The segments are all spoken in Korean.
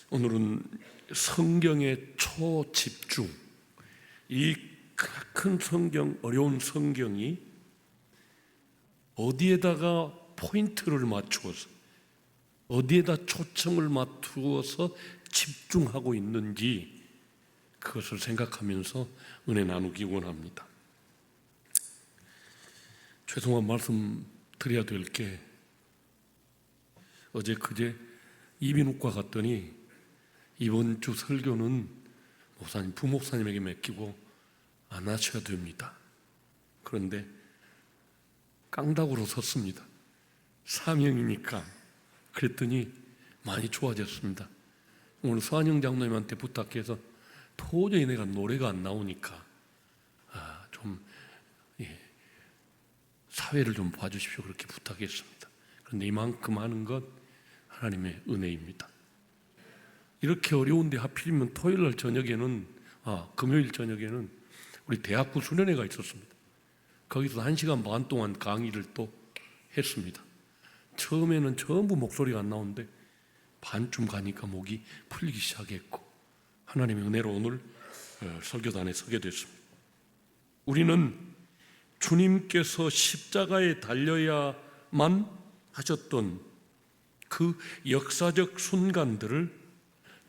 오늘은 성경의 초집중, 이 큰 성경, 어려운 성경이 어디에다가 포인트를 맞추어서, 어디에다 초점을 맞추어서 집중하고 있는지 그것을 생각하면서 은혜 나누기 원합니다. 죄송한 말씀 드려야 될 게, 어제 그제 이비인후과 갔더니 이번 주 설교는 목사님, 부목사님에게 맡기고 안 하셔야 됩니다. 그런데 깡다구로 섰습니다. 사명이니까. 그랬더니 많이 좋아졌습니다. 오늘 서한영 장로님한테 부탁해서 도저히 내가 노래가 안 나오니까 사회를 좀 봐주십시오, 그렇게 부탁했습니다. 그런데 이만큼 하는 것 하나님의 은혜입니다. 이렇게 어려운데 하필이면 토요일 저녁에는, 금요일 저녁에는 우리 대학부 수련회가 있었습니다. 거기서 1시간 반 동안 강의를 또 했습니다. 처음에는 전부 목소리가 안 나오는데 반쯤 가니까 목이 풀리기 시작했고, 하나님의 은혜로 오늘 설교단에 서게 됐습니다. 우리는 주님께서 십자가에 달려야만 하셨던 그 역사적 순간들을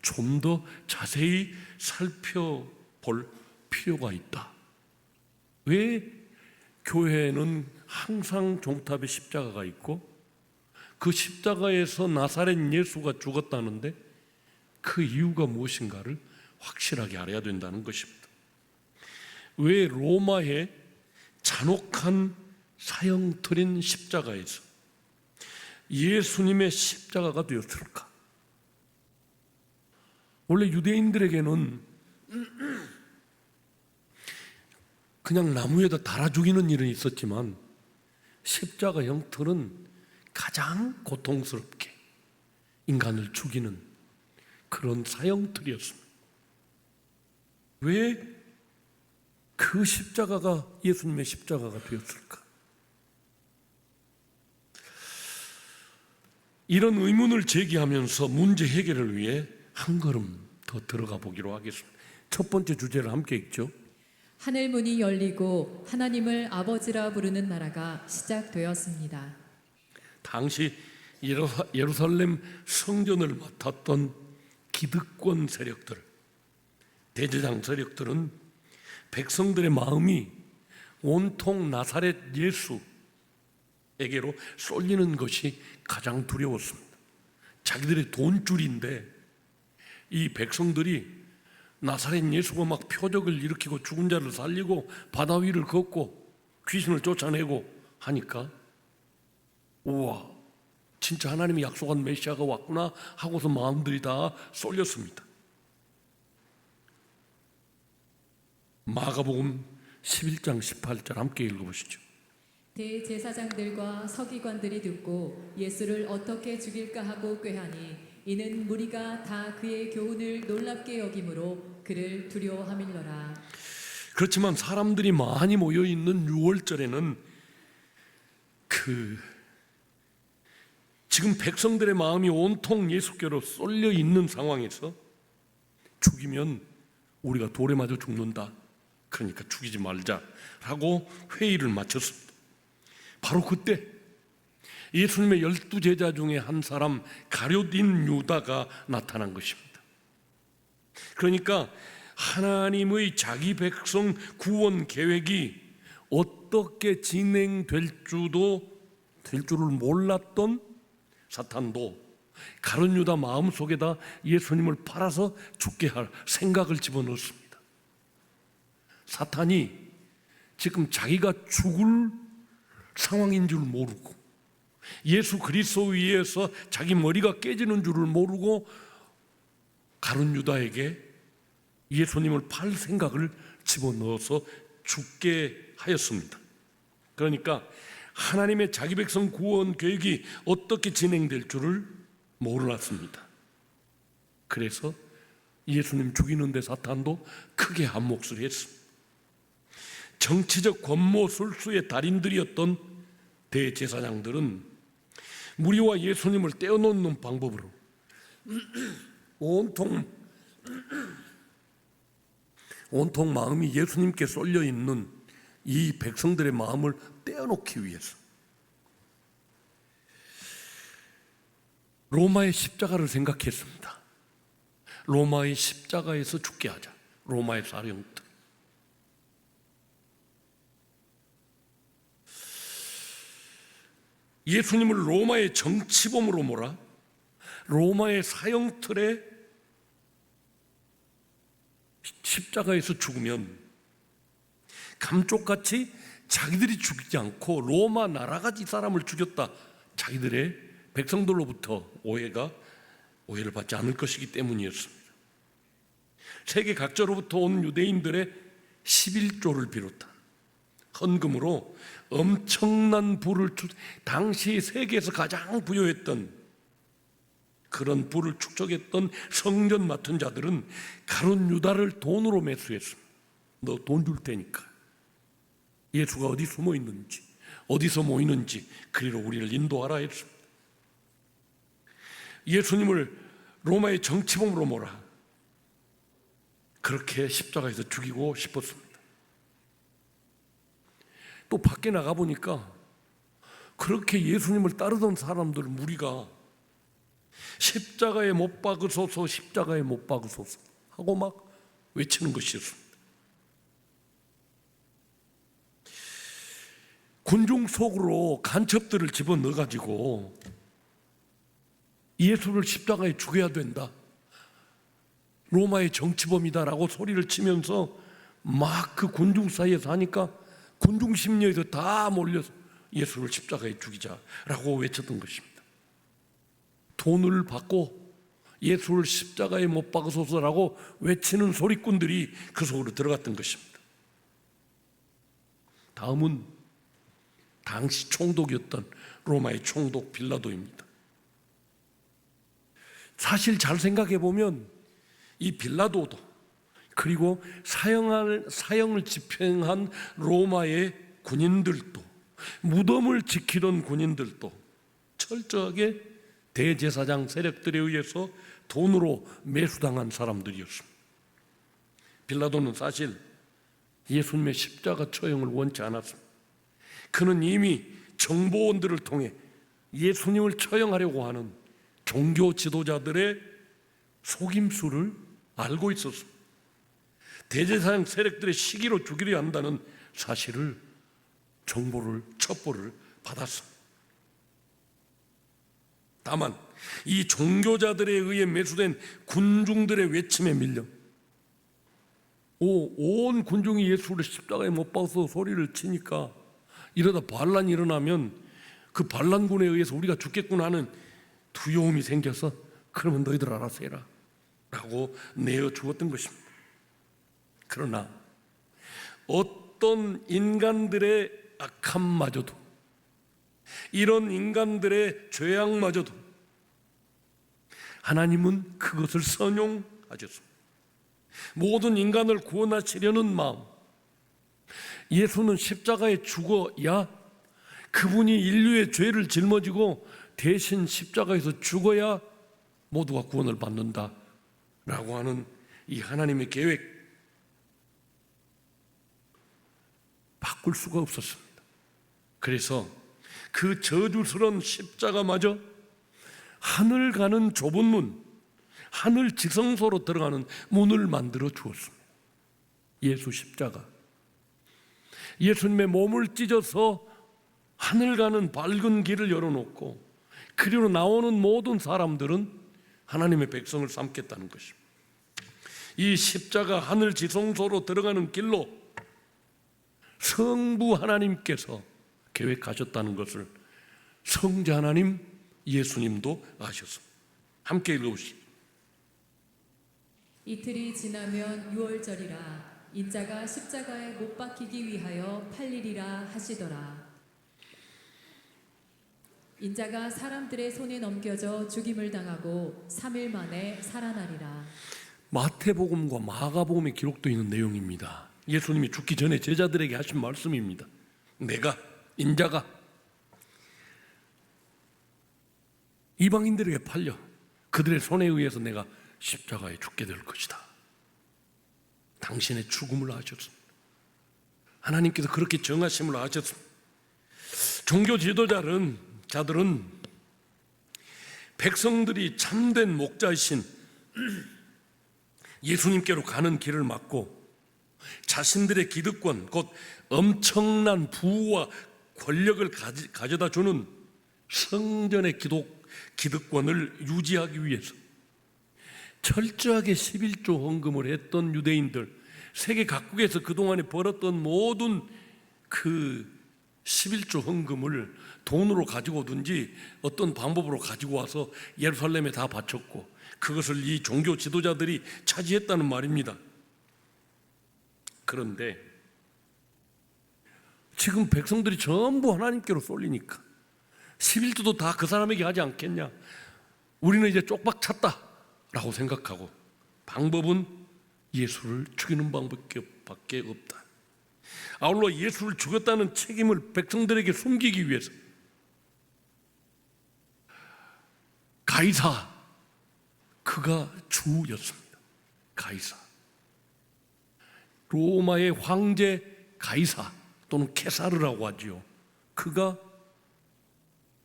좀 더 자세히 살펴볼 필요가 있다. 왜 교회에는 항상 종탑에 십자가가 있고 그 십자가에서 나사렛 예수가 죽었다는데 그 이유가 무엇인가를 확실하게 알아야 된다는 것입니다. 왜 로마의 잔혹한 사형틀인 십자가에서 예수님의 십자가가 되었을까? 원래 유대인들에게는 그냥 나무에다 달아 죽이는 일은 있었지만 십자가 형틀은 가장 고통스럽게 인간을 죽이는 그런 사형틀이었습니다. 왜 그 십자가가 예수님의 십자가가 되었을까? 이런 의문을 제기하면서 문제 해결을 위해 한 걸음 더 들어가 보기로 하겠습니다. 첫 번째 주제를 함께 읽죠. 하늘 문이 열리고 하나님을 아버지라 부르는 나라가 시작되었습니다. 당시 예루살렘 성전을 맡았던 기득권 세력들, 대제장 세력들은 백성들의 마음이 온통 나사렛 예수에게로 쏠리는 것이 가장 두려웠습니다. 자기들의 돈줄인데 이 백성들이 나사렛 예수가 막 표적을 일으키고 죽은 자를 살리고 바다 위를 걷고 귀신을 쫓아내고 하니까, 우와, 진짜 하나님이 약속한 메시아가 왔구나 하고서 마음들이 다 쏠렸습니다. 마가복음 11장 18절 함께 읽어보시죠. 대제사장들과 서기관들이 듣고 예수를 어떻게 죽일까 하고 꾀하니 이는 무리가 다 그의 교훈을 놀랍게 여김으로 그를 두려워함일러라. 그렇지만 사람들이 많이 모여있는 6월절에는 지금 백성들의 마음이 온통 예수께로 쏠려 있는 상황에서 죽이면 우리가 돌에 맞아 죽는다, 그러니까 죽이지 말자라고 회의를 마쳤습니다. 바로 그때 예수님의 12제자 중에 한 사람 가룟인 유다가 나타난 것입니다. 그러니까 하나님의 자기 백성 구원 계획이 어떻게 진행될 줄을 몰랐던 사탄도 가룟 유다 마음속에다 예수님을 팔아서 죽게 할 생각을 집어넣었습니다. 사탄이 지금 자기가 죽을 상황인 줄 모르고 예수 그리스도 위에서 자기 머리가 깨지는 줄을 모르고 가룟 유다에게 예수님을 팔 생각을 집어넣어서 죽게 하였습니다. 그러니까 하나님의 자기 백성 구원 계획이 어떻게 진행될 줄을 몰랐습니다. 그래서 예수님 죽이는데 사탄도 크게 한몫을 했습니다. 정치적 권모술수의 달인들이었던 대제사장들은 무리와 예수님을 떼어놓는 방법으로 온통 마음이 예수님께 쏠려 있는 이 백성들의 마음을 떼어놓기 위해서 로마의 십자가를 생각했습니다. 로마의 십자가에서 죽게 하자. 로마의 사령들. 예수님을 로마의 정치범으로 몰아 로마의 사형틀에 십자가에서 죽으면 감쪽같이 자기들이 죽이지 않고 로마 나라가 이 사람을 죽였다, 자기들의 백성들로부터 오해를 받지 않을 것이기 때문이었습니다. 세계 각지로부터 온 유대인들의 11조를 비롯한 헌금으로 엄청난 부를, 당시 세계에서 가장 부유했던 그런 부를 축적했던 성전 맡은 자들은 가룟 유다를 돈으로 매수했습니다. 너 돈 줄 테니까 예수가 어디 숨어 있는지, 어디서 모이는지 그리로 우리를 인도하라 했습니다. 예수님을 로마의 정치범으로 몰아 그렇게 십자가에서 죽이고 싶었습니다. 또 밖에 나가보니까 그렇게 예수님을 따르던 사람들 무리가 십자가에 못 박으소서, 십자가에 못 박으소서 하고 막 외치는 것이었습니다. 군중 속으로 간첩들을 집어넣어가지고 예수를 십자가에 죽여야 된다, 로마의 정치범이다라고 소리를 치면서 막 그 군중 사이에서 하니까 군중 심리에서 다 몰려서 예수를 십자가에 죽이자라고 외쳤던 것입니다. 돈을 받고 예수를 십자가에 못 박으소서라고 외치는 소리꾼들이 그 속으로 들어갔던 것입니다. 다음은 당시 총독이었던 로마의 총독 빌라도입니다. 사실 잘 생각해 보면 이 빌라도도 그리고 사형을 집행한 로마의 군인들도, 무덤을 지키던 군인들도 철저하게 대제사장 세력들에 의해서 돈으로 매수당한 사람들이었습니다. 빌라도는 사실 예수님의 십자가 처형을 원치 않았습니다. 그는 이미 정보원들을 통해 예수님을 처형하려고 하는 종교 지도자들의 속임수를 알고 있었습니다. 대제사장 세력들의 시기로 죽이려 한다는 사실을 첩보를 받았습니다. 다만 이 종교자들에 의해 매수된 군중들의 외침에 밀려 온 군중이 예수를 십자가에 못 박아서 소리를 치니까 이러다 반란이 일어나면 그 반란군에 의해서 우리가 죽겠구나 하는 두려움이 생겨서 그러면 너희들 알아서 해라 라고 내어 주었던 것입니다. 그러나 어떤 인간들의 악함마저도, 이런 인간들의 죄악마저도 하나님은 그것을 선용하셨습니다. 모든 인간을 구원하시려는 마음, 예수는 십자가에 죽어야, 그분이 인류의 죄를 짊어지고 대신 십자가에서 죽어야 모두가 구원을 받는다 라고 하는 이 하나님의 계획, 바꿀 수가 없었습니다. 그래서 그 저주스러운 십자가마저 하늘 가는 좁은 문, 하늘 지성소로 들어가는 문을 만들어 주었습니다. 예수 십자가, 예수님의 몸을 찢어서 하늘 가는 밝은 길을 열어놓고 그리로 나오는 모든 사람들은 하나님의 백성을 삼겠다는 것입니다. 이 십자가 하늘 지성소로 들어가는 길로 성부 하나님께서 계획하셨다는 것을 성자 하나님 예수님도 아셨습니다. 함께 읽어보시죠. 이틀이 지나면 유월절이라 인자가 십자가에 못 박히기 위하여 팔리리라 하시더라. 인자가 사람들의 손에 넘겨져 죽임을 당하고 3일 만에 살아나리라. 마태복음과 마가복음에 기록되어 있는 내용입니다. 예수님이 죽기 전에 제자들에게 하신 말씀입니다. 인자가 이방인들에게 팔려 그들의 손에 의해서 내가 십자가에 죽게 될 것이다. 당신의 죽음을 아셨습니다. 하나님께서 그렇게 정하심을 아셨습니다. 종교 지도자들은 백성들이 참된 목자이신 예수님께로 가는 길을 막고 자신들의 기득권, 곧 엄청난 부와 권력을 가져다 주는 성전의 기득권을 유지하기 위해서 철저하게 11조 헌금을 했던 유대인들, 세계 각국에서 그동안에 벌었던 모든 그 11조 헌금을 돈으로 가지고 오든지 어떤 방법으로 가지고 와서 예루살렘에 다 바쳤고, 그것을 이 종교 지도자들이 차지했다는 말입니다. 그런데 지금 백성들이 전부 하나님께로 쏠리니까 11조도 다 그 사람에게 하지 않겠냐, 우리는 이제 쪽박 찼다 라고 생각하고, 방법은 예수를 죽이는 방법밖에 없다. 아울러 예수를 죽였다는 책임을 백성들에게 숨기기 위해서 가이사, 그가 주였습니다. 가이사, 로마의 황제 가이사 또는 케사르라고 하지요. 그가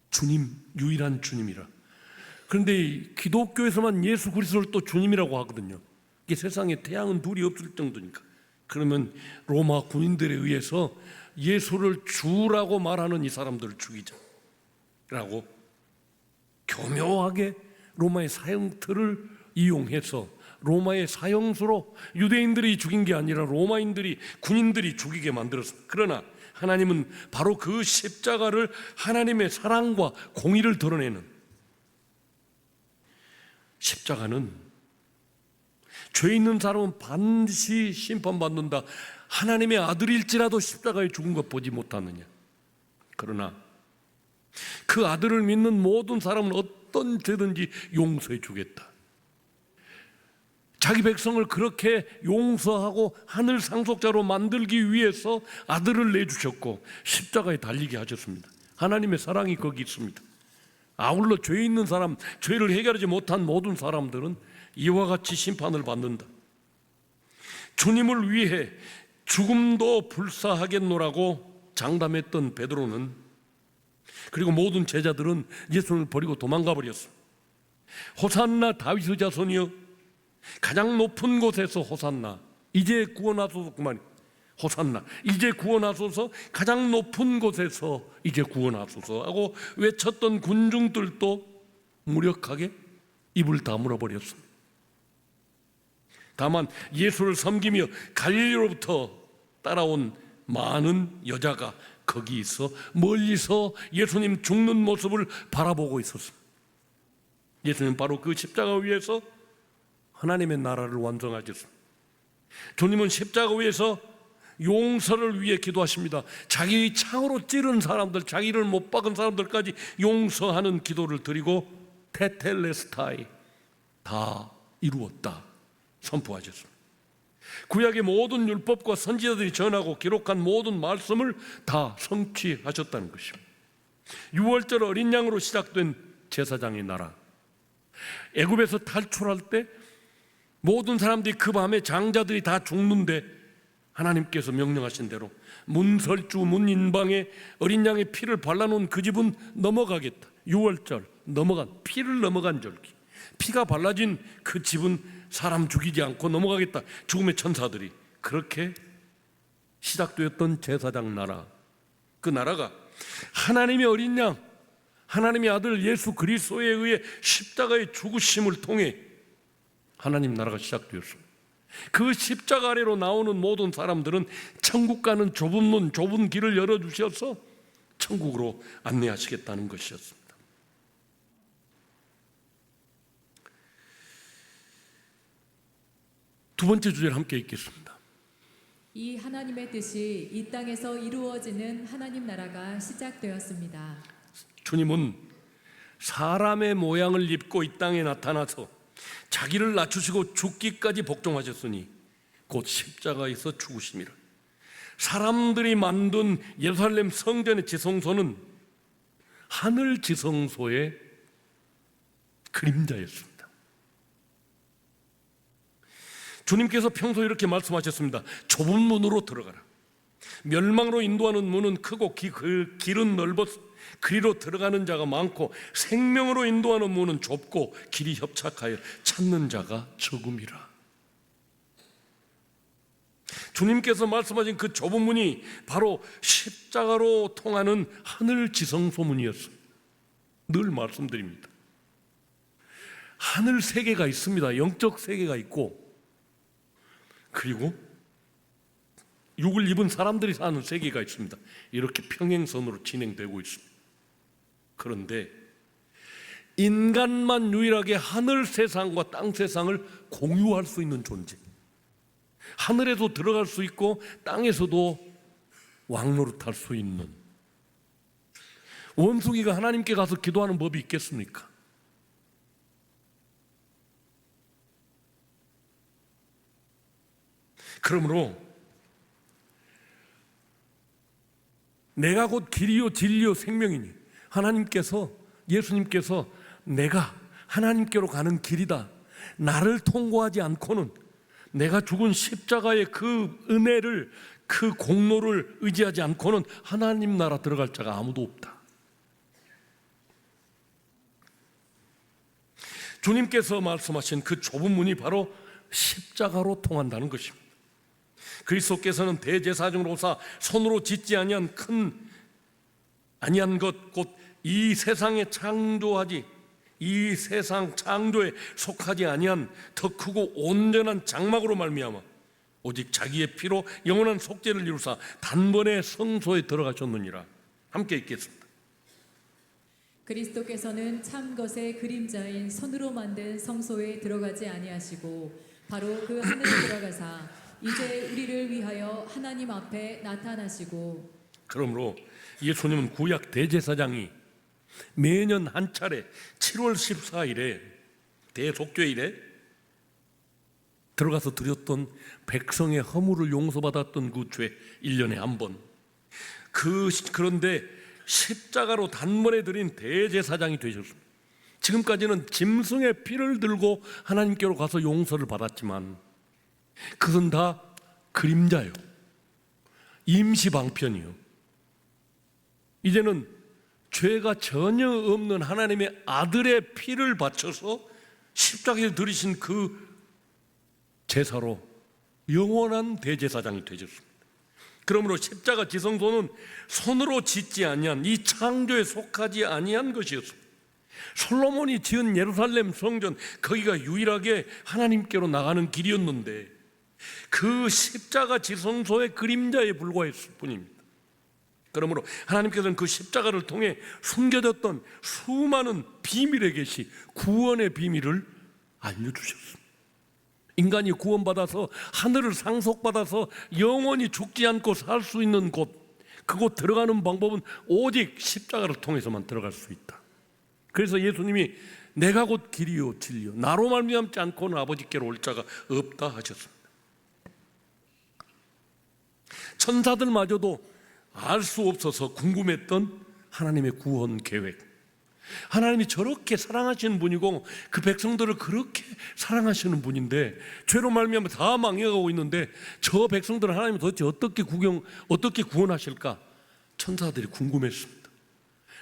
주님, 유일한 주님이라. 그런데 기독교에서만 예수 그리스도를 또 주님이라고 하거든요. 이게 세상에 태양은 둘이 없을 정도니까. 그러면 로마 군인들에 의해서 예수를 주라고 말하는 이 사람들을 죽이자라고 교묘하게 로마의 사형틀을 이용해서 로마의 사형수로 유대인들이 죽인 게 아니라 로마인들이, 군인들이 죽이게 만들었습니다. 그러나 하나님은 바로 그 십자가를 하나님의 사랑과 공의를 드러내는, 십자가는 죄 있는 사람은 반드시 심판받는다, 하나님의 아들일지라도 십자가에 죽은 것 보지 못하느냐. 그러나 그 아들을 믿는 모든 사람은 어떤 죄든지 용서해 주겠다. 자기 백성을 그렇게 용서하고 하늘 상속자로 만들기 위해서 아들을 내주셨고 십자가에 달리게 하셨습니다. 하나님의 사랑이 거기 있습니다. 아울러 죄 있는 사람, 죄를 해결하지 못한 모든 사람들은 이와 같이 심판을 받는다. 주님을 위해 죽음도 불사하겠노라고 장담했던 베드로는, 그리고 모든 제자들은 예수를 버리고 도망가 버렸어. 호산나 다윗의 자손이여, 가장 높은 곳에서 호산나, 이제 구원하소서. 그만, 호산나, 이제 구원하소서, 가장 높은 곳에서 이제 구원하소서 하고 외쳤던 군중들도 무력하게 입을 다물어 버렸습니다. 다만 예수를 섬기며 갈릴리로부터 따라온 많은 여자가 거기 있어 멀리서 예수님 죽는 모습을 바라보고 있었습니다. 예수님 바로 그 십자가 위에서 하나님의 나라를 완성하셨습니다. 주님은 십자가 위에서 용서를 위해 기도하십니다. 자기 창으로 찌른 사람들, 자기를 못 박은 사람들까지 용서하는 기도를 드리고 테텔레스타이, 다 이루었다 선포하셨습니다. 구약의 모든 율법과 선지자들이 전하고 기록한 모든 말씀을 다 성취하셨다는 것입니다. 6월절 어린 양으로 시작된 제사장의 나라, 애굽에서 탈출할 때 모든 사람들이 그 밤에 장자들이 다 죽는데 하나님께서 명령하신 대로 문설주 문인방에 어린 양의 피를 발라놓은 그 집은 넘어가겠다. 6월절 피를 넘어간 절기, 피가 발라진 그 집은 사람 죽이지 않고 넘어가겠다. 죽음의 천사들이. 그렇게 시작되었던 제사장 나라, 그 나라가 하나님의 어린 양, 하나님의 아들 예수 그리스도에 의해 십자가의 죽으심을 통해 하나님 나라가 시작되었습니다. 그 십자가 아래로 나오는 모든 사람들은 천국 가는 좁은 문, 좁은 길을 열어주셔서 천국으로 안내하시겠다는 것이었습니다. 두 번째 주제를 함께 읽겠습니다. 이 하나님의 뜻이 이 땅에서 이루어지는 하나님 나라가 시작되었습니다. 주님은 사람의 모양을 입고 이 땅에 나타나서 자기를 낮추시고 죽기까지 복종하셨으니 곧 십자가에서 죽으심이라. 사람들이 만든 예루살렘 성전의 지성소는 하늘 지성소의 그림자였습니다. 주님께서 평소에 이렇게 말씀하셨습니다. 좁은 문으로 들어가라. 멸망으로 인도하는 문은 크고 그 길은 넓어서 그리로 들어가는 자가 많고, 생명으로 인도하는 문은 좁고 길이 협착하여 찾는 자가 적음이라. 주님께서 말씀하신 그 좁은 문이 바로 십자가로 통하는 하늘 지성소문이었습니다. 늘 말씀드립니다. 하늘 세계가 있습니다. 영적 세계가 있고, 그리고 육을 입은 사람들이 사는 세계가 있습니다. 이렇게 평행선으로 진행되고 있습니다. 그런데 인간만 유일하게 하늘 세상과 땅 세상을 공유할 수 있는 존재, 하늘에도 들어갈 수 있고 땅에서도 왕노릇할 수 있는, 원숭이가 하나님께 가서 기도하는 법이 있겠습니까? 그러므로 내가 곧 길이요 진리요 생명이니, 하나님께서, 예수님께서 내가 하나님께로 가는 길이다, 나를 통과하지 않고는, 내가 죽은 십자가의 그 은혜를, 그 공로를 의지하지 않고는 하나님 나라 들어갈 자가 아무도 없다. 주님께서 말씀하신 그 좁은 문이 바로 십자가로 통한다는 것입니다. 그리스도께서는 대제사장으로서 손으로 짓지 아니한 것, 곧 이 세상에 창조하지, 이 세상 창조에 속하지 아니한 더 크고 온전한 장막으로 말미암아 오직 자기의 피로 영원한 속죄를 이루사 단번에 성소에 들어가셨느니라. 함께 읽겠습니다. 그리스도께서는 참 것의 그림자인 손으로 만든 성소에 들어가지 아니하시고 바로 그 하늘에 들어가사 이제 우리를 위하여 하나님 앞에 나타나시고. 그러므로 예수님은 구약 대제사장이 매년 한 차례 7월 14일에 대속죄일에 들어가서 드렸던 백성의 허물을 용서받았던 그 죄 1년에 한 번, 그런데 십자가로 단번에 드린 대제사장이 되셨습니다. 지금까지는 짐승의 피를 들고 하나님께로 가서 용서를 받았지만 그것은 다 그림자요, 임시방편이요. 이제는 죄가 전혀 없는 하나님의 아들의 피를 바쳐서 십자가에 들이신 그 제사로 영원한 대제사장이 되셨습니다. 그러므로 십자가 지성소는 손으로 짓지 아니한, 이 창조에 속하지 아니한 것이었습니다. 솔로몬이 지은 예루살렘 성전, 거기가 유일하게 하나님께로 나가는 길이었는데 그 십자가 지성소의 그림자에 불과했을 뿐입니다. 그러므로 하나님께서는 그 십자가를 통해 숨겨졌던 수많은 비밀의 계시, 구원의 비밀을 알려주셨습니다. 인간이 구원받아서 하늘을 상속받아서 영원히 죽지 않고 살 수 있는 곳, 그곳 들어가는 방법은 오직 십자가를 통해서만 들어갈 수 있다. 그래서 예수님이 내가 곧 길이요 진리요 나로 말미암지 않고는 아버지께로 올 자가 없다 하셨습니다. 천사들마저도 알 수 없어서 궁금했던 하나님의 구원 계획, 하나님이 저렇게 사랑하시는 분이고 그 백성들을 그렇게 사랑하시는 분인데 죄로 말미암아 다 망해가고 있는데 저 백성들을 하나님이 도대체 어떻게 구원하실까? 천사들이 궁금했습니다.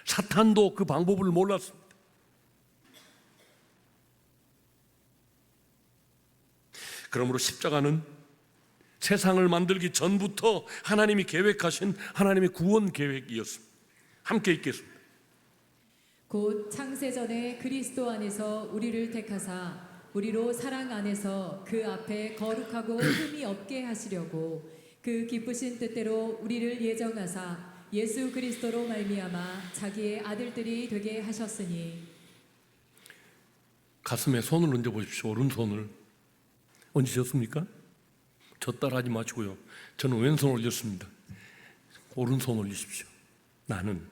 사탄도 그 방법을 몰랐습니다. 그러므로 십자가는 세상을 만들기 전부터 하나님이 계획하신 하나님의 구원 계획이었습니다. 함께 읽겠습니다. 곧 창세전에 그리스도 안에서 우리를 택하사 우리로 사랑 안에서 그 앞에 거룩하고 흠이 없게 하시려고 그 기쁘신 뜻대로 우리를 예정하사 예수 그리스도로 말미암아 자기의 아들들이 되게 하셨으니. 가슴에 손을 얹어 보십시오. 오른손을 얹으셨습니까? 저 따라하지 마시고요. 저는 왼손 올렸습니다. 오른손 올리십시오. 나는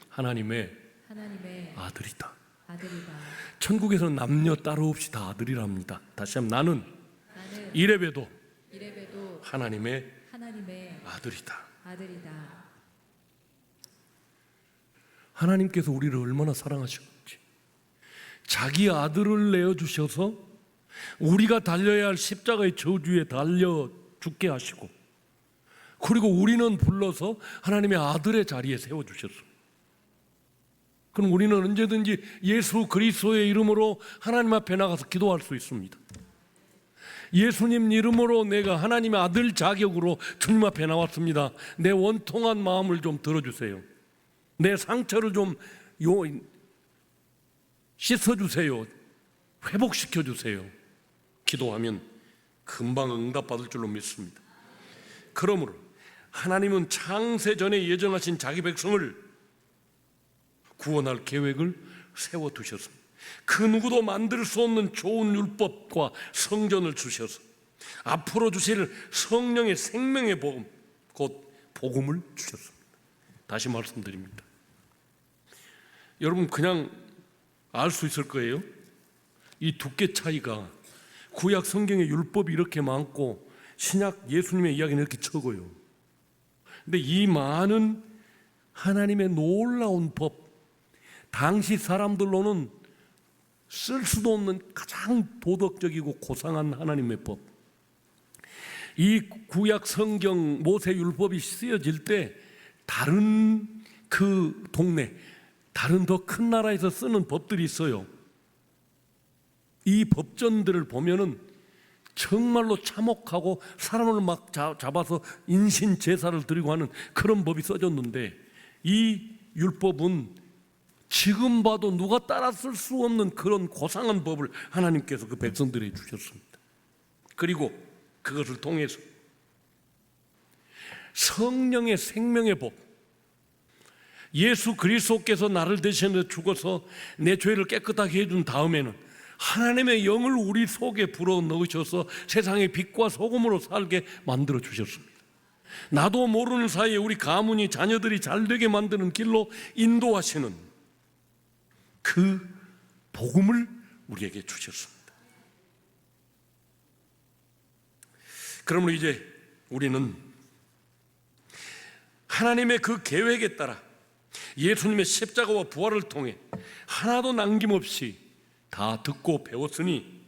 하나님의 아들이다. 천국에서는 남녀 따로 없이 다 아들이랍니다. 다시 한번 나는 이래봬도 하나님의 아들이다. 하나님께서 우리를 얼마나 사랑하셨는지, 자기 아들을 내어주셔서 우리가 달려야 할 십자가의 저주에 달려 죽게 하시고, 그리고 우리는 불러서 하나님의 아들의 자리에 세워주셨습니다. 그럼 우리는 언제든지 예수 그리스도의 이름으로 하나님 앞에 나가서 기도할 수 있습니다. 예수님 이름으로 내가 하나님의 아들 자격으로 주님 앞에 나왔습니다. 내 원통한 마음을 좀 들어주세요. 내 상처를 좀 씻어주세요. 회복시켜주세요. 기도하면 금방 응답받을 줄로 믿습니다. 그러므로 하나님은 창세전에 예정하신 자기 백성을 구원할 계획을 세워두셨습니다. 그 누구도 만들 수 없는 좋은 율법과 성전을 주셔서 앞으로 주실 성령의 생명의 복음, 곧 복음을 주셨습니다. 다시 말씀드립니다. 여러분 그냥 알 수 있을 거예요. 이 두께 차이가, 구약 성경에 율법이 이렇게 많고 신약 예수님의 이야기는 이렇게 적어요. 근데 이 많은 하나님의 놀라운 법, 당시 사람들로는 쓸 수도 없는 가장 도덕적이고 고상한 하나님의 법, 이 구약 성경 모세 율법이 쓰여질 때 다른 그 동네, 다른 더 큰 나라에서 쓰는 법들이 있어요. 이 법전들을 보면은 정말로 참혹하고 사람을 막 잡아서 인신 제사를 드리고 하는 그런 법이 써졌는데, 이 율법은 지금 봐도 누가 따라 쓸 수 없는 그런 고상한 법을 하나님께서 그 백성들에게 주셨습니다. 그리고 그것을 통해서 성령의 생명의 법, 예수 그리스도께서 나를 대신해 죽어서 내 죄를 깨끗하게 해준 다음에는 하나님의 영을 우리 속에 불어넣으셔서 세상의 빛과 소금으로 살게 만들어 주셨습니다. 나도 모르는 사이에 우리 가문이, 자녀들이 잘되게 만드는 길로 인도하시는 그 복음을 우리에게 주셨습니다. 그러므로 이제 우리는 하나님의 그 계획에 따라 예수님의 십자가와 부활을 통해 하나도 남김없이 다 듣고 배웠으니,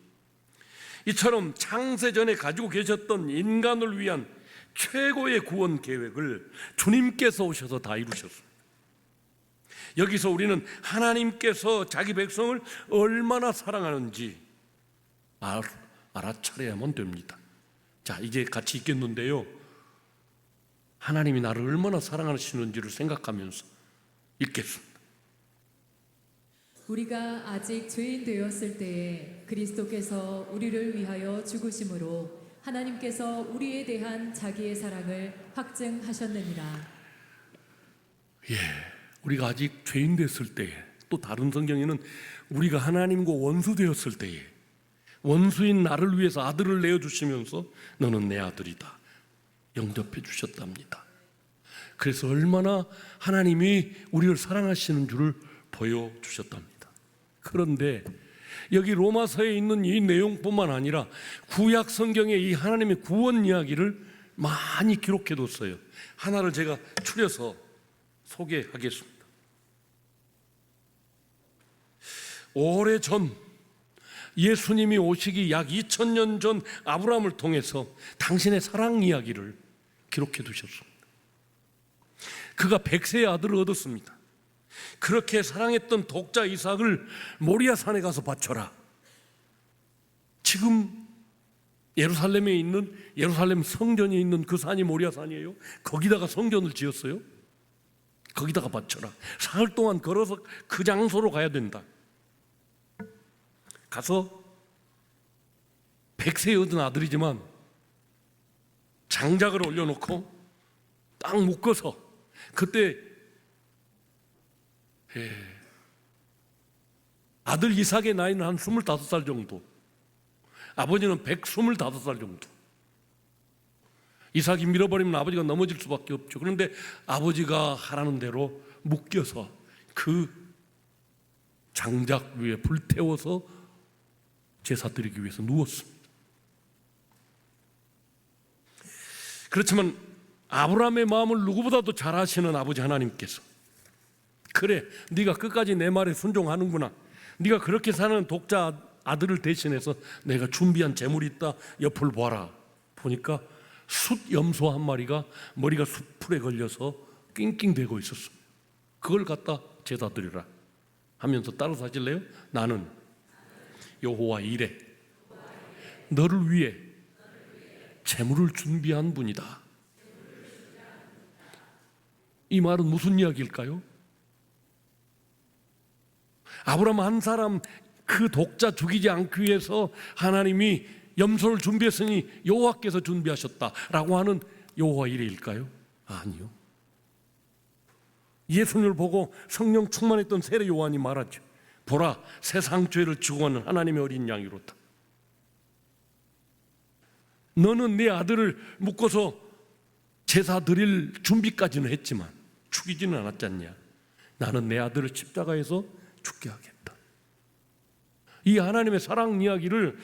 이처럼 창세전에 가지고 계셨던 인간을 위한 최고의 구원 계획을 주님께서 오셔서 다 이루셨습니다. 여기서 우리는 하나님께서 자기 백성을 얼마나 사랑하는지 알아차려야만 됩니다. 자, 이제 같이 읽겠는데요, 하나님이 나를 얼마나 사랑하시는지를 생각하면서 읽겠습니다. 우리가 아직 죄인 되었을 때에 그리스도께서 우리를 위하여 죽으심으로 하나님께서 우리에 대한 자기의 사랑을 확증하셨느니라. 우리가 아직 죄인 됐을 때에, 또 다른 성경에는 우리가 하나님과 원수 되었을 때에 원수인 나를 위해서 아들을 내어주시면서 너는 내 아들이다 영접해 주셨답니다. 그래서 얼마나 하나님이 우리를 사랑하시는 줄을 보여주셨답니다. 그런데 여기 로마서에 있는 이 내용뿐만 아니라 구약 성경에 이 하나님의 구원 이야기를 많이 기록해뒀어요. 하나를 제가 추려서 소개하겠습니다. 오래전 예수님이 오시기 약 2000년 전 아브라함을 통해서 당신의 사랑 이야기를 기록해 두셨습니다. 그가 100세의 아들을 얻었습니다. 그렇게 사랑했던 독자 이삭을 모리아산에 가서 바쳐라. 지금 예루살렘에 있는, 예루살렘 성전이 있는 그 산이 모리아산이에요. 거기다가 성전을 지었어요. 거기다가 바쳐라. 사흘 동안 걸어서 그 장소로 가야 된다. 가서 100세에 얻은 아들이지만 장작을 올려놓고 딱 묶어서, 그때 아들 이삭의 나이는 한 25살 정도, 아버지는 125살 정도. 이삭이 밀어버리면 아버지가 넘어질 수밖에 없죠. 그런데 아버지가 하라는 대로 묶여서 그 장작 위에 불태워서 제사 드리기 위해서 누웠습니다. 그렇지만 아브라함의 마음을 누구보다도 잘 아시는 아버지 하나님께서, 그래, 네가 끝까지 내 말에 순종하는구나, 네가 그렇게 사는 독자 아들을 대신해서 내가 준비한 재물이 있다. 옆을 봐라. 보니까 숫염소 한 마리가 머리가 숯불에 걸려서 낑낑대고 있었습니다. 그걸 갖다 제사 드리라 하면서 따라서 하실래요? 나는 여호와 이레 너를 위해 재물을 준비한 분이다. 이 말은 무슨 이야기일까요? 아브라함 한 사람 그 독자 죽이지 않기 위해서 하나님이 염소를 준비했으니 여호와께서 준비하셨다라고 하는 여호와 이레일까요? 아니요. 예수님을 보고 성령 충만했던 세례 요한이 말하죠. 보라, 세상 죄를 지고 가는 하나님의 어린 양이로다. 너는 내 아들을 묶어서 제사 드릴 준비까지는 했지만 죽이지는 않았지 않냐. 나는 내 아들을 십자가에서 죽게 하겠다. 이 하나님의 사랑 이야기를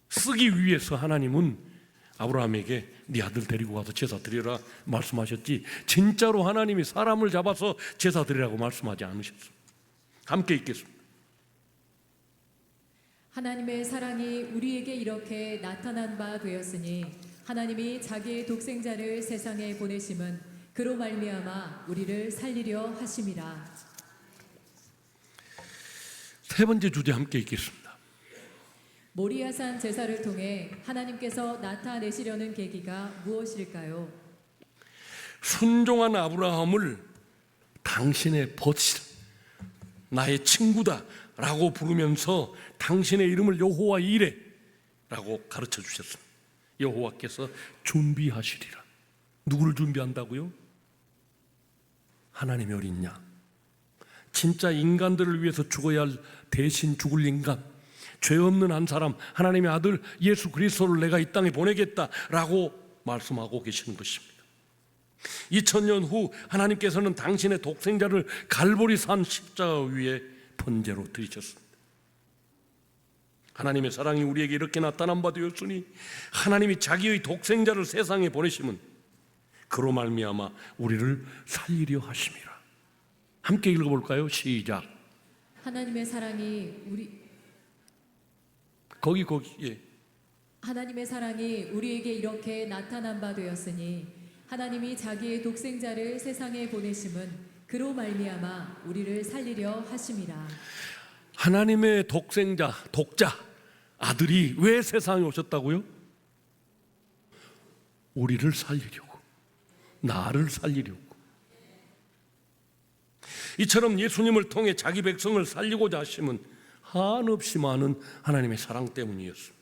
쓰기 위해서 하나님은 아브라함에게 네 아들 데리고 가서 제사 드리라 말씀하셨지, 진짜로 하나님이 사람을 잡아서 제사 드리라고 말씀하지 않으셨습니다. 함께 읽겠습니다. 하나님의 사랑이 우리에게 이렇게 나타난 바 되었으니 하나님이 자기의 독생자를 세상에 보내심은 그로 말미암아 우리를 살리려 하심이라. 세 번째 주제 함께 읽겠습니다. 모리아산 제사를 통해 하나님께서 나타내시려는 계기가 무엇일까요? 순종한 아브라함을 당신의 벗이라, 나의 친구다라고 부르면서 당신의 이름을 여호와 이레라고 가르쳐 주셨습니다. 여호와께서 준비하시리라. 누구를 준비한다고요? 하나님의 어린 양, 진짜 인간들을 위해서 죽어야 할 대신 죽을 인간, 죄 없는 한 사람, 하나님의 아들 예수 그리스도를 내가 이 땅에 보내겠다라고 말씀하고 계시는 것입니다. 2000년 후 하나님께서는 당신의 독생자를 갈보리 산 십자가 위에 번제로 드리셨습니다. 하나님의 사랑이 우리에게 이렇게 나타난 바 되었으니 하나님이 자기의 독생자를 세상에 보내심은 그로 말미암아 우리를 살리려 하심이라. 함께 읽어볼까요? 시작. 하나님의 사랑이 거기 예. 하나님의 사랑이 우리에게 이렇게 나타난 바 되었으니 하나님이 자기의 독생자를 세상에 보내심은 그로 말미암아 우리를 살리려 하심이라. 하나님의 독생자, 독자, 아들이 왜 세상에 오셨다고요? 우리를 살리려고, 나를 살리려고. 이처럼 예수님을 통해 자기 백성을 살리고자 하심은 한없이 많은 하나님의 사랑 때문이었습니다.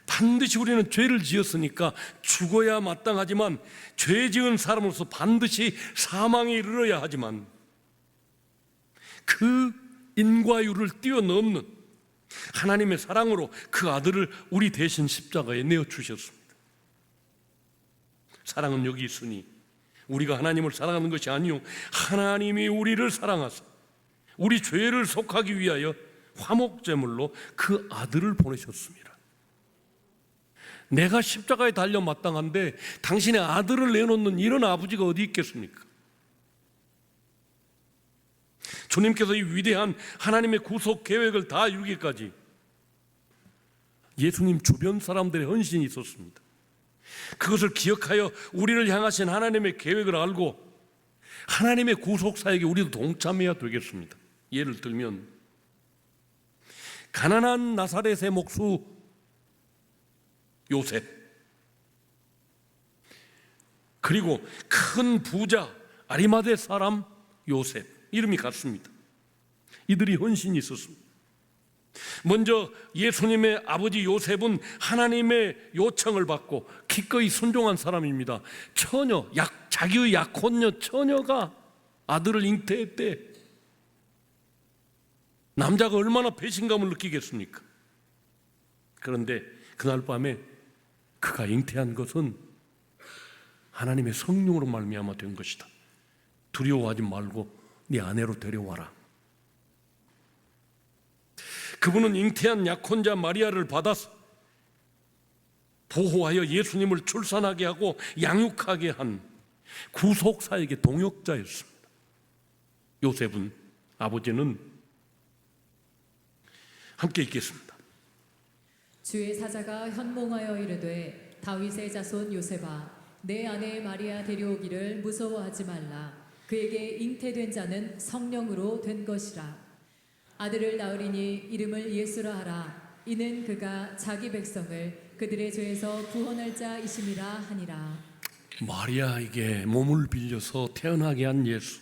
반드시 우리는 죄를 지었으니까 죽어야 마땅하지만 죄 지은 사람으로서 반드시 사망에 이르러야 하지만 그 인과율을 뛰어넘는 하나님의 사랑으로 그 아들을 우리 대신 십자가에 내어주셨습니다. 사랑은 여기 있으니 우리가 하나님을 사랑하는 것이 아니요 하나님이 우리를 사랑하사 우리 죄를 속하기 위하여 화목제물로 그 아들을 보내셨습니다. 내가 십자가에 달려 마땅한데 당신의 아들을 내놓는 이런 아버지가 어디 있겠습니까? 주님께서 이 위대한 하나님의 구속 계획을 다 이루기까지 예수님 주변 사람들의 헌신이 있었습니다. 그것을 기억하여 우리를 향하신 하나님의 계획을 알고 하나님의 구속 사역에 우리도 동참해야 되겠습니다. 예를 들면 가난한 나사렛의 목수 요셉, 그리고 큰 부자 아리마대 사람 요셉, 이름이 같습니다. 이들이 헌신이 있었습니다. 먼저 예수님의 아버지 요셉은 하나님의 요청을 받고 기꺼이 순종한 사람입니다. 처녀, 자기의 약혼녀 처녀가 아들을 잉태했대. 남자가 얼마나 배신감을 느끼겠습니까? 그런데 그날 밤에 그가 잉태한 것은 하나님의 성령으로 말미암아 된 것이다. 두려워하지 말고 네 아내로 데려와라. 그분은 잉태한 약혼자 마리아를 받아서 보호하여 예수님을 출산하게 하고 양육하게 한 구속사역의 동역자였습니다. 요셉은, 아버지는 함께 읽겠습니다. 주의 사자가 현몽하여 이르되 다윗의 자손 요셉아 내 아내 마리아 데려오기를 무서워하지 말라. 그에게 잉태된 자는 성령으로 된 것이라. 아들을 낳으리니 이름을 예수라 하라. 이는 그가 자기 백성을 그들의 죄에서 구원할 자이심이라 하니라. 마리아에게 몸을 빌려서 태어나게 한 예수.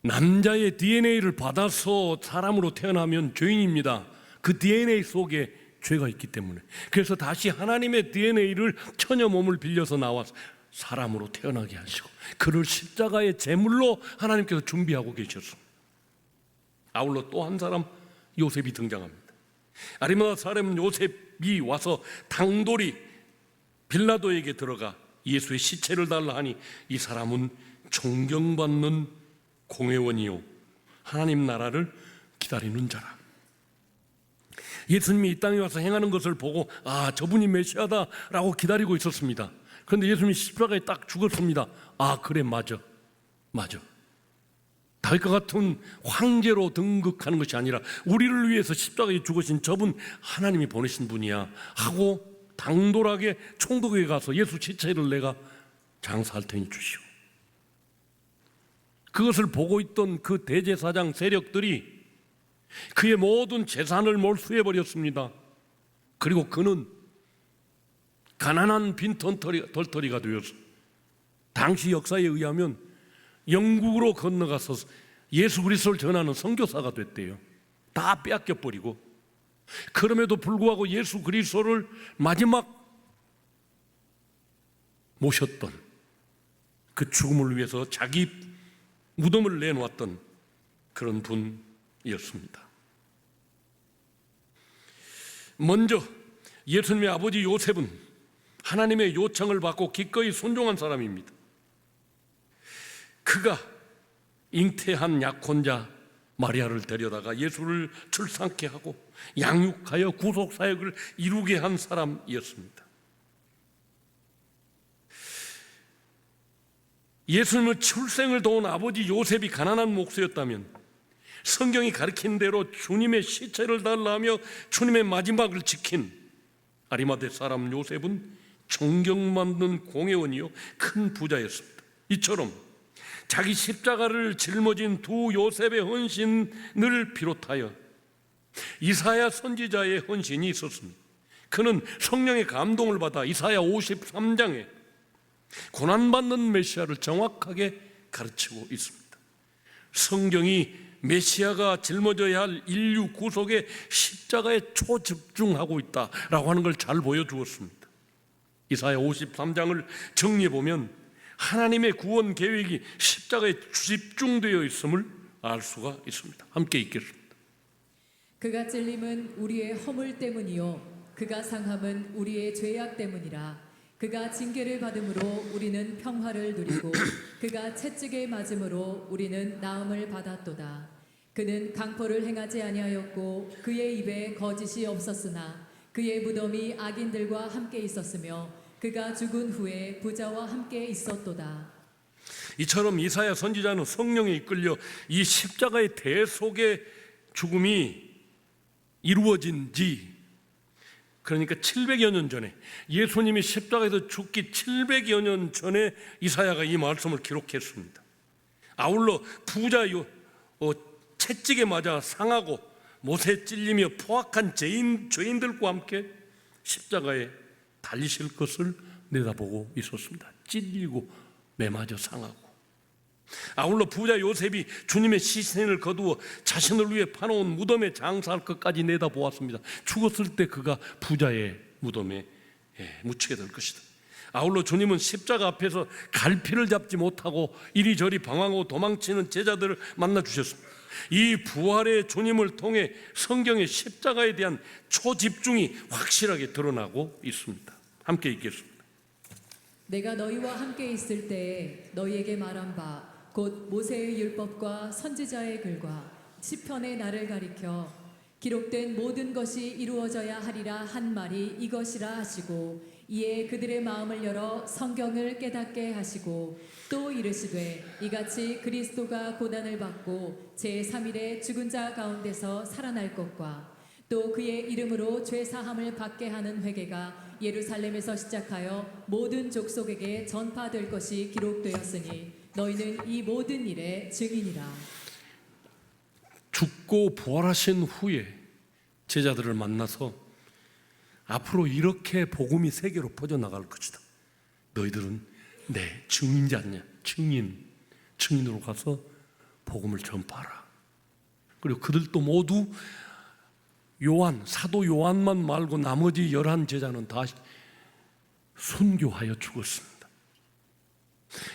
남자의 DNA를 받아서 사람으로 태어나면 죄인입니다. 그 DNA 속에 죄가 있기 때문에. 그래서 다시 하나님의 DNA를 처녀 몸을 빌려서 나와서 사람으로 태어나게 하시고 그를 십자가의 제물로 하나님께서 준비하고 계셨습니다. 아울러 또 한 사람 요셉이 등장합니다. 아리마다 사람 요셉이 와서 당돌이 빌라도에게 들어가 예수의 시체를 달라 하니 이 사람은 존경받는 공회원이요 하나님 나라를 기다리는 자라. 예수님이 이 땅에 와서 행하는 것을 보고 아 저분이 메시아다라고 기다리고 있었습니다. 그런데 예수님이 십자가에 딱 죽었습니다. 아 그래 맞아. 다윗과 같은 황제로 등극하는 것이 아니라 우리를 위해서 십자가에 죽으신 저분 하나님이 보내신 분이야 하고 당돌하게 총독에게 가서 예수 시체를 내가 장사할 테니 주시오. 그것을 보고 있던 그 대제사장 세력들이 그의 모든 재산을 몰수해버렸습니다. 그리고 그는 가난한 빈털터리가 되어서 당시 역사에 의하면 영국으로 건너가서 예수 그리스도를 전하는 선교사가 됐대요. 다 빼앗겨버리고 그럼에도 불구하고 예수 그리스도를 마지막 모셨던 그 죽음을 위해서 자기 무덤을 내놓았던 그런 분이었습니다. 먼저 예수님의 아버지 요셉은 하나님의 요청을 받고 기꺼이 순종한 사람입니다. 그가 잉태한 약혼자 마리아를 데려다가 예수를 출산케 하고 양육하여 구속사역을 이루게 한 사람이었습니다. 예수님의 출생을 도운 아버지 요셉이 가난한 목수였다면 성경이 가르친 대로 주님의 시체를 달라하며 주님의 마지막을 지킨 아리마대 사람 요셉은 존경받는 공회원이요 큰 부자였습니다. 이처럼 자기 십자가를 짊어진 두 요셉의 헌신을 비롯하여 이사야 선지자의 헌신이 있었습니다. 그는 성령의 감동을 받아 이사야 53장에 고난받는 메시아를 정확하게 가르치고 있습니다. 성경이 메시아가 짊어져야 할 인류 구속의 십자가에 초집중하고 있다라고 하는 걸 잘 보여주었습니다. 이사야 53장을 정리해 보면 하나님의 구원 계획이 십자가에 집중되어 있음을 알 수가 있습니다. 함께 읽겠습니다. 그가 찔림은 우리의 허물 때문이요 그가 상함은 우리의 죄악 때문이라. 그가 징계를 받음으로 우리는 평화를 누리고 그가 채찍에 맞음으로 우리는 나음을 받았도다. 그는 강포를 행하지 아니하였고 그의 입에 거짓이 없었으나 그의 무덤이 악인들과 함께 있었으며 그가 죽은 후에 부자와 함께 있었도다. 이처럼 이사야 선지자는 성령에 이끌려 이 십자가의 대속의 죽음이 이루어진 지 그러니까 700여 년 전에 예수님이 십자가에서 죽기 700여 년 전에 이사야가 이 말씀을 기록했습니다. 아울러 부자요 채찍에 맞아 상하고 못에 찔리며 포악한 죄인들과 함께 십자가에 달리실 것을 내다보고 있었습니다. 찔리고 매맞아 상하고 아울러 부자 요셉이 주님의 시신을 거두어 자신을 위해 파놓은 무덤에 장사할 것까지 내다보았습니다. 죽었을 때 그가 부자의 무덤에 묻히게 될 것이다. 아울러 주님은 십자가 앞에서 갈피를 잡지 못하고 이리저리 방황하고 도망치는 제자들을 만나 주셨습니다. 이 부활의 주님을 통해 성경의 십자가에 대한 초집중이 확실하게 드러나고 있습니다. 함께 읽겠습니다. 내가 너희와 함께 있을 때에 너희에게 말한 바 곧 모세의 율법과 선지자의 글과 시편의 날을 가리켜 기록된 모든 것이 이루어져야 하리라 한 말이 이것이라 하시고 이에 그들의 마음을 열어 성경을 깨닫게 하시고 또 이르시되 이같이 그리스도가 고난을 받고 제3일에 죽은 자 가운데서 살아날 것과 또 그의 이름으로 죄 사함을 받게 하는 회개가 예루살렘에서 시작하여 모든 족속에게 전파될 것이 기록되었으니 너희는 이 모든 일의 증인이라. 죽고 부활하신 후에 제자들을 만나서 앞으로 이렇게 복음이 세계로 퍼져나갈 것이다. 너희들은 내 증인지 않냐? 증인으로 가서 복음을 전파하라. 그리고 그들도 모두 사도 요한만 말고 나머지 11 제자는 다 순교하여 죽었습니다.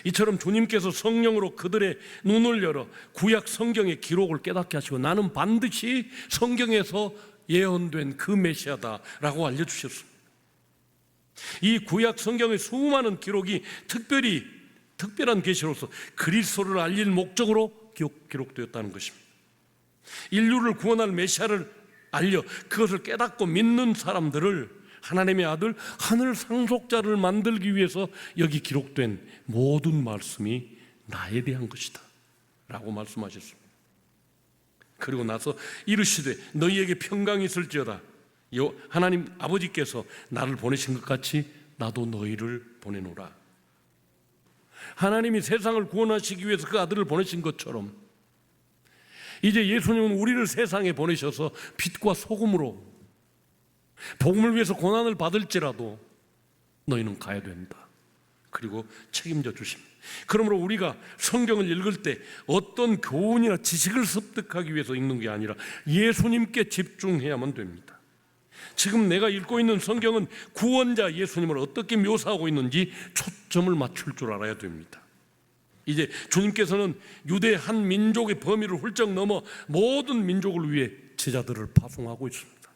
이처럼 주님께서 성령으로 그들의 눈을 열어 구약 성경의 기록을 깨닫게 하시고 나는 반드시 성경에서 예언된 그 메시아다라고 알려주셨습니다. 이 구약 성경의 수많은 기록이 특별한 계시로서 그리스도를 알릴 목적으로 기록되었다는 것입니다. 인류를 구원할 메시아를 알려 그것을 깨닫고 믿는 사람들을 하나님의 아들 하늘 상속자를 만들기 위해서 여기 기록된 모든 말씀이 나에 대한 것이다 라고 말씀하셨습니다. 그리고 나서 이르시되 너희에게 평강이 있을지어다. 하나님 아버지께서 나를 보내신 것 같이 나도 너희를 보내노라. 하나님이 세상을 구원하시기 위해서 그 아들을 보내신 것처럼 이제 예수님은 우리를 세상에 보내셔서 빛과 소금으로 복음을 위해서 고난을 받을지라도 너희는 가야 된다. 그리고 책임져 주십니다. 그러므로 우리가 성경을 읽을 때 어떤 교훈이나 지식을 습득하기 위해서 읽는 게 아니라 예수님께 집중해야만 됩니다. 지금 내가 읽고 있는 성경은 구원자 예수님을 어떻게 묘사하고 있는지 초점을 맞출 줄 알아야 됩니다. 이제 주님께서는 유대 한 민족의 범위를 훌쩍 넘어 모든 민족을 위해 제자들을 파송하고 있습니다.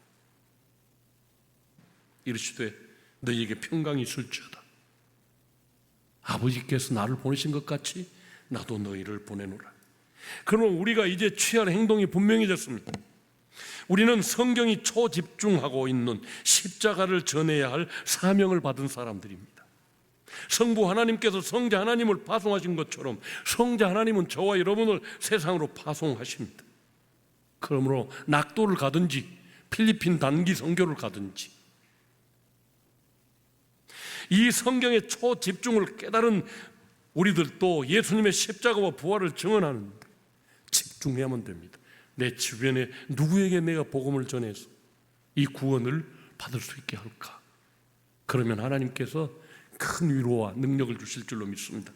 이르시되 너희에게 평강이 있을지어다. 아버지께서 나를 보내신 것 같이 나도 너희를 보내노라. 그러면 우리가 이제 취할 행동이 분명해졌습니다. 우리는 성경이 초집중하고 있는 십자가를 전해야 할 사명을 받은 사람들입니다. 성부 하나님께서 성자 하나님을 파송하신 것처럼 성자 하나님은 저와 여러분을 세상으로 파송하십니다. 그러므로 낙도를 가든지 필리핀 단기 선교를 가든지 이 성경의 초집중을 깨달은 우리들도 예수님의 십자가와 부활을 증언하는 데 집중해야만 됩니다. 내 주변에 누구에게 내가 복음을 전해서 이 구원을 받을 수 있게 할까? 그러면 하나님께서 큰 위로와 능력을 주실 줄로 믿습니다.